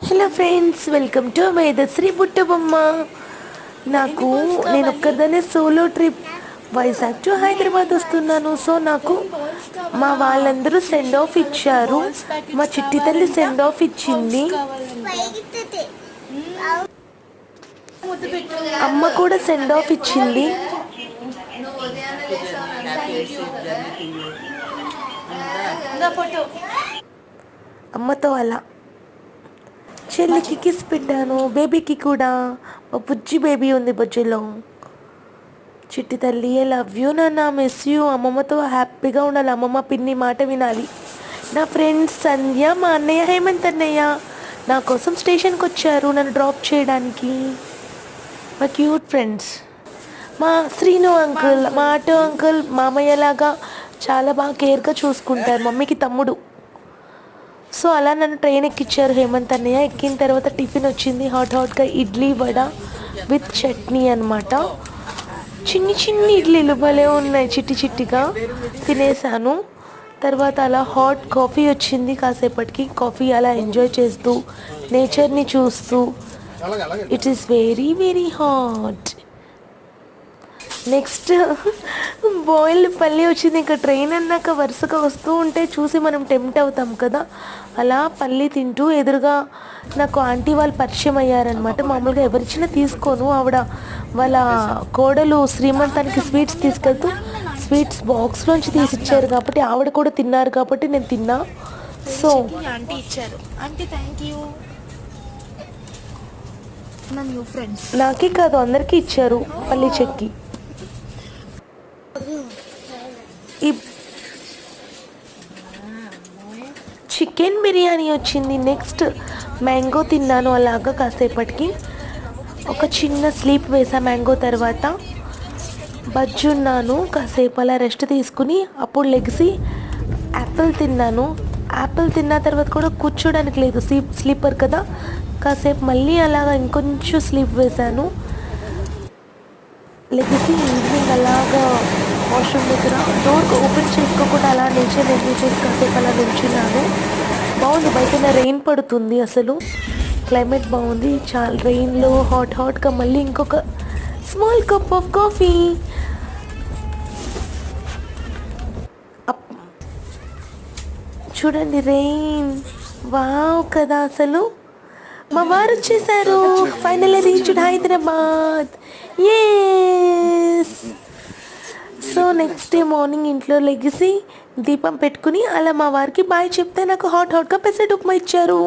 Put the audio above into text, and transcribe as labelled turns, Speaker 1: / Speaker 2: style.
Speaker 1: Hello friends, welcome to Vedashri Buttabomma. నేను ఒక్కదానే solo trip Vizag to Hyderabad వస్తున్నాను. సో నాకు మా వాళ్ళందరూ సెండ్ ఆఫ్ ఇచ్చారు. మా చిట్టి తల్లి సెండ్ ఆఫ్ ఇచ్చింది. అమ్మ కూడా సెండ్ ఆఫ్ ఇచ్చింది. అమ్మతో అలా చెల్లికి కిస్ పెట్టాను, బేబీకి కూడా. మా బుజ్జి బేబీ ఉంది బుజ్జిలో. చిట్టి తల్లి, ఐ లవ్ యూ నాన్న, మిస్ యూ. అమ్మమ్మతో హ్యాపీగా ఉండాలి, అమ్మమ్మ పిన్ని మాట వినాలి. నా ఫ్రెండ్స్ సంధ్య, మా అన్నయ్య హేమంత్ అన్నయ్య నా కోసం స్టేషన్కి వచ్చారు నన్ను డ్రాప్ చేయడానికి. మా క్యూట్ ఫ్రెండ్స్. మా శ్రీను అంకుల్, మా ఆటో అంకుల్ మామయ్యలాగా చాలా బాగా కేర్గా చూసుకుంటారు, మమ్మీకి తమ్ముడు. సో అలా నన్ను ట్రైన్ ఎక్కించారు హేమంత్ అన్నయ్య. ఎక్కిన తర్వాత టిఫిన్ వచ్చింది, హాట్గా ఇడ్లీ వడ విత్ చట్నీ అనమాట. చిన్ని ఇడ్లీలు భలే ఉన్నాయి, చిట్టిగా తినేసాను. తర్వాత అలా హాట్ కాఫీ వచ్చింది. కాసేపటికి కాఫీ అలా ఎంజాయ్ చేస్తూ నేచర్ని చూస్తూ, it is very very hot. Next boiled పల్లి వచ్చింది. ఇంకా ట్రైన్ అన్నాక వరుసగా వస్తూ ఉంటే చూసి మనం టెంప్ట్ అవుతాం కదా. అలా పల్లి తింటూ ఎదురుగా నాకు ఆంటీ వాళ్ళు పరిచయం అయ్యారనమాట. మామూలుగా ఎవరిచ్చినా తీసుకోను, ఆవిడ వాళ్ళ కోడలు శ్రీమంతానికి స్వీట్స్ తీసుకెళ్తూ స్వీట్స్ బాక్స్లోంచి తీసిచ్చారు కాబట్టి ఆవిడ కూడా తిన్నారు కాబట్టి నేను తిన్నా. సో
Speaker 2: ఆంటీ ఇచ్చారు. Aunty thank you.
Speaker 1: నాకే కాదు అందరికీ ఇచ్చారు పల్లి చెక్కి. ఈ చికెన్ బిర్యానీ వచ్చింది. నెక్స్ట్ మ్యాంగో తిన్నాను. అలాగా కాసేపటికి ఒక చిన్న స్లీప్ వేసా మ్యాంగో తర్వాత. బజ్జున్నాను కాసేపు అలా రెస్ట్ తీసుకుని అప్పుడు లెగిసి యాపిల్ తిన్నాను. యాపిల్ తిన్న తర్వాత కూడా కూర్చోడానికి లేదు, స్లీపర్ కదా. కాసేపు మళ్ళీ అలాగా ఇంకొంచెం స్లీప్ వేశాను. లెగిసి ఈవినింగ్ అలాగా వాష్రూమ్ దగ్గర డోర్ ఓపెన్ చేసుకోకుండా అలా నేచర్ ఎంజాయ్ చేసి కాసేపు అలా నిల్చున్నాను. బాగుంది, బయట రెయిన్ పడుతుంది. అసలు క్లైమేట్ బాగుంది. చాలా రెయిన్లో హాట్గా మళ్ళీ ఇంకొక స్మాల్ కప్ ఆఫ్ కాఫీ. చూడండి రెయిన్, వావ్ కదా అసలు. మా వారు వచ్చేసారు. Finally reached Hyderabad. Yes. So next day morning ఇంట్లో లెగిసి దీపం పెట్టుకుని అలా మా వారికి బాయ్ చెప్తే నాకు హాట్గా పెసరట్ ఉప్మా ఇచ్చారు.